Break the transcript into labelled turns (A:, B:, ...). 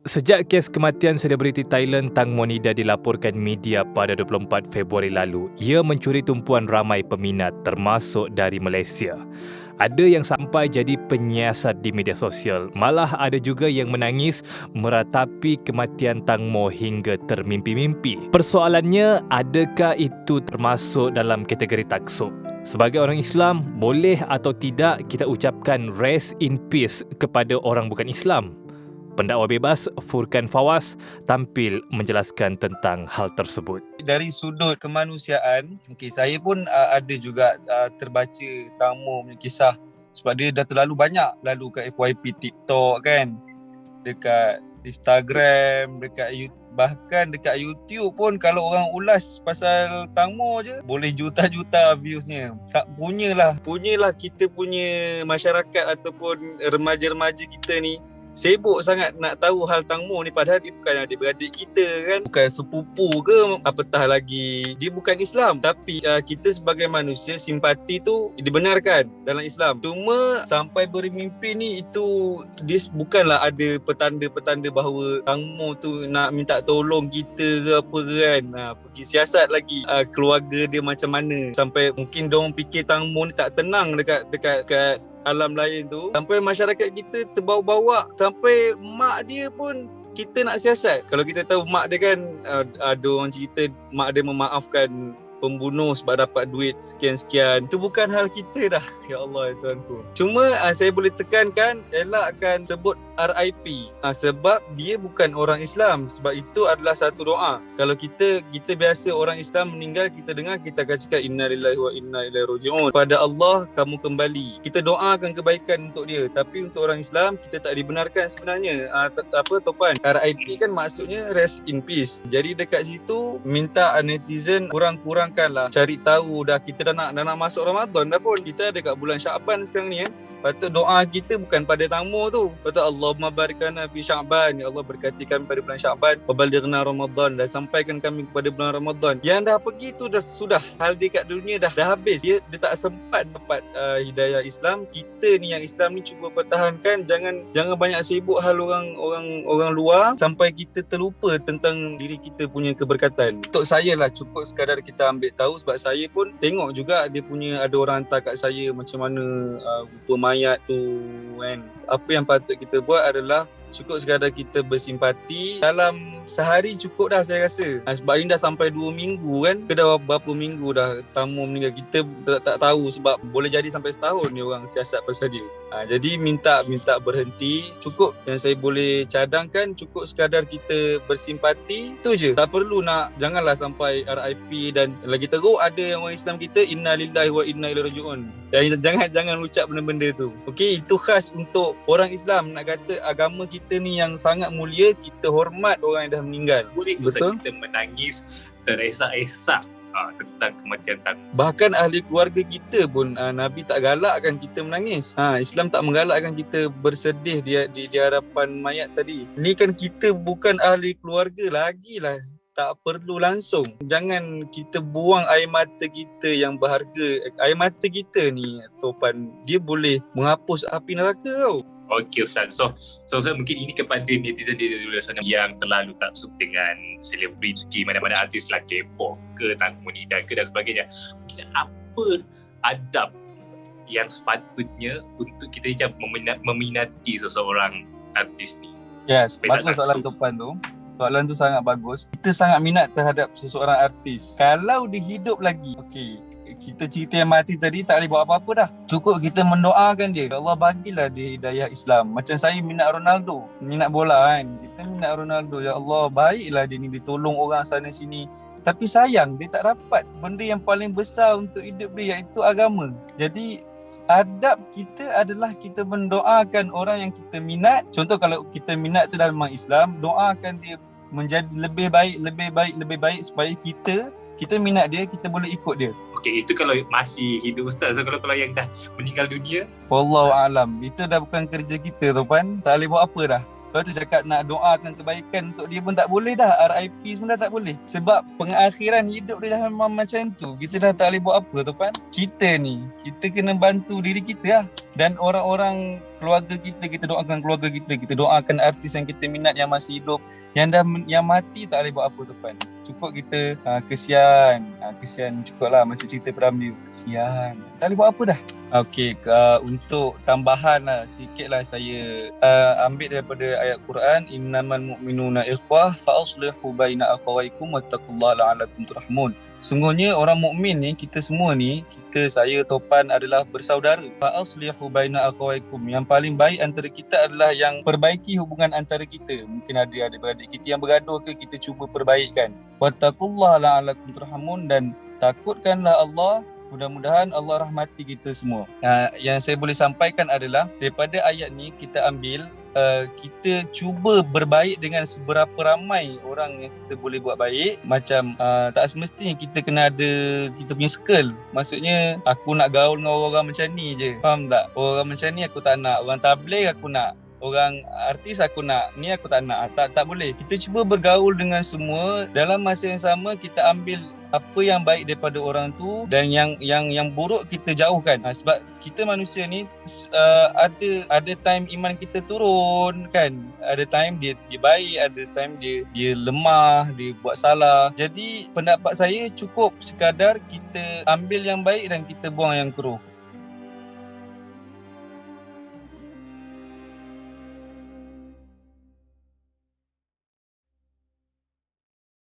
A: Sejak kes kematian selebriti Thailand Tang Monida dilaporkan media pada 24 Februari lalu, ia mencuri tumpuan ramai peminat termasuk dari Malaysia. Ada yang sampai jadi penyiasat di media sosial, malah ada juga yang menangis meratapi kematian Tang Mo hingga termimpi-mimpi. Persoalannya, adakah itu termasuk dalam kategori taksub? Sebagai orang Islam, boleh atau tidak kita ucapkan rest in peace kepada orang bukan Islam? Pendakwa bebas Furkan Fawaz tampil menjelaskan tentang hal tersebut.
B: Dari sudut kemanusiaan, saya pun ada juga terbaca Tang Mo punya kisah sebab dia dah terlalu banyak lalu kat FYP TikTok kan, dekat Instagram, bahkan dekat YouTube pun kalau orang ulas pasal Tang Mo je boleh juta-juta viewsnya. Tak punyalah kita punya masyarakat ataupun remaja-remaja kita ni sibuk sangat nak tahu hal Tang Mo ni, padahal dia bukan adik-beradik kita kan, bukan sepupu ke, apatah lagi dia bukan Islam. Tapi kita sebagai manusia, simpati tu dibenarkan dalam Islam. Cuma sampai bermimpi ni, itu dia bukanlah ada petanda-petanda bahawa Tang Mo tu nak minta tolong kita ke apa kan. Pergi siasat lagi keluarga dia macam mana, sampai mungkin diorang fikir Tang Mo ni tak tenang dekat alam lain tu, sampai masyarakat kita terbawa-bawa, sampai mak dia pun kita nak siasat. Kalau kita tahu mak dia kan, ada orang cerita mak dia memaafkan pembunuh sebab dapat duit sekian-sekian. Itu bukan hal kita dah. Ya Allah, ya Tuhanku. Cuma saya boleh tekankan, elakkan sebut RIP sebab dia bukan orang Islam. Sebab itu adalah satu doa. Kalau kita biasa orang Islam meninggal, kita dengar, kita akan cakap inna lillahi wa inna ilaihi raji'un. Pada Allah kamu kembali. Kita doakan kebaikan untuk dia. Tapi untuk orang Islam, kita tak dibenarkan sebenarnya. Topan? RIP kan maksudnya rest in peace. Jadi dekat situ minta netizen kurang-kurangkanlah cari tahu. Kita dah nak masuk Ramadan dah pun. Kita ada kat bulan Syaban sekarang ni. Patut doa kita bukan pada Tang Mo tu. Patut Allahumma barik lana fi Syaban. Ya Allah, berkati kami pada bulan Syaban. Wa balighna Ramadan. Dah sampaikan kami kepada bulan Ramadan. Yang dah pergi tu dah sudah. Hal dia kat dunia dah habis. Dia tak sempat dapat hidayah Islam. Kita ni yang Islam ni cuba pertahankan. Jangan banyak sibuk hal orang luar sampai kita terlupa tentang diri kita punya keberkatan. Untuk saya lah cukup sekadar kita ambil tahu, sebab saya pun tengok juga dia punya, ada orang hantar kat saya macam mana rupa mayat tu kan. Apa yang patut kita buat adalah cukup sekadar kita bersimpati. Dalam sehari cukup dah saya rasa. Sebab ini dah sampai 2 minggu kan. Ke dah berapa minggu dah Tang Mo meninggal. Kita tak tahu, sebab boleh jadi sampai setahun ni orang siasat pasal dia. Jadi minta berhenti. Cukup yang saya boleh cadangkan, cukup sekadar kita bersimpati. Itu je. Tak perlu janganlah sampai RIP. Dan lagi teruk ada yang orang Islam kita inna lillahi wa inna ilaihi raji'un. Jangan ucap benda-benda tu. Okey, itu khas untuk orang Islam. Nak kata agama kita ni yang sangat mulia, kita hormat orang yang dah meninggal.
A: Boleh kita menangis teresak-esak tentang kematian Tang Mo.
B: Bahkan ahli keluarga kita pun Nabi tak galakkan kita menangis. Islam tak menggalakkan kita bersedih di hadapan mayat tadi. Ni kan kita bukan ahli keluarga lagi lah. Tak perlu langsung. Jangan kita buang air mata kita yang berharga. Air mata kita ni, Topan, dia boleh menghapus api neraka tau.
A: Okey Ustaz. So mungkin ini kepada netizen di luar sana yang terlalu taksub dengan selebriti, mana-mana artis lah, K-pop ke, Tang Monida ke dan sebagainya. Mungkin apa adab yang sepatutnya untuk kita meminati seseorang artis ni?
B: Yes, bagus soalan Topan tu. Soalan tu sangat bagus. Kita sangat minat terhadap seseorang artis. Kalau dia hidup lagi, kita cerita yang mati tadi tak boleh buat apa-apa dah. Cukup kita mendoakan dia. Ya Allah, bagilah dia hidayah Islam. Macam saya minat Ronaldo, minat bola kan. Kita minat Ronaldo. Ya Allah, baiklah dia ni, dia tolong orang sana sini. Tapi sayang, dia tak dapat benda yang paling besar untuk hidup dia, iaitu agama. Jadi adab kita adalah kita mendoakan orang yang kita minat. Contoh kalau kita minat tu dalam Islam, doakan dia menjadi lebih baik supaya kita minat dia, kita boleh ikut dia.
A: Okey, itu kalau masih hidup Ustaz. So kalau yang dah meninggal dunia,
B: wallahu alam, itu dah bukan kerja kita tu Pan. Tak boleh buat apa dah. Kalau tu cakap nak doakan kebaikan untuk dia pun tak boleh dah. RIP semua dah tak boleh. Sebab pengakhiran hidup dia dah memang macam tu. Kita dah tak boleh buat apa tu Pan. Kita kena bantu diri kita lah. Dan orang-orang keluarga kita doakan keluarga kita doakan artis yang kita minat yang masih hidup, yang mati tak boleh buat apa tuan. Cukup kita kesian cukup lah, macam cerita Piramli, kesian tak boleh buat apa dah. Okey, untuk tambahan lah sikit lah, saya ambil daripada ayat Quran, innamal mu'minuna ikhwah fa aslihu baina akhawaykum wattaqullaha la'allakum turhamun. Sungguhnya orang mukmin ni, kita semua ni, saya Topan adalah bersaudara. Fa aslihu baina akhawaykum. Yang paling baik antara kita adalah yang perbaiki hubungan antara kita. Mungkin ada adik-beradik kita yang bergaduh ke, kita cuba perbaikkan. Wattaqullaha la'allakum turhamun, dan takutkanlah Allah, mudah-mudahan Allah rahmati kita semua. Yang saya boleh sampaikan adalah daripada ayat ni kita ambil, kita cuba berbaik dengan seberapa ramai orang yang kita boleh buat baik. Macam tak semestinya kita kena ada kita punya circle. Maksudnya aku nak gaul dengan orang macam ni je, faham tak? Orang macam ni aku tak nak, orang tabligh aku nak, orang artis aku nak, ni aku tak nak. Tak boleh. Kita cuba bergaul dengan semua. Dalam masa yang sama kita ambil apa yang baik daripada orang tu, dan yang buruk kita jauhkan. Sebab kita manusia ni ada time iman kita turun kan. Ada time dia baik, ada time dia lemah, dia buat salah. Jadi pendapat saya cukup sekadar kita ambil yang baik dan kita buang yang keruh.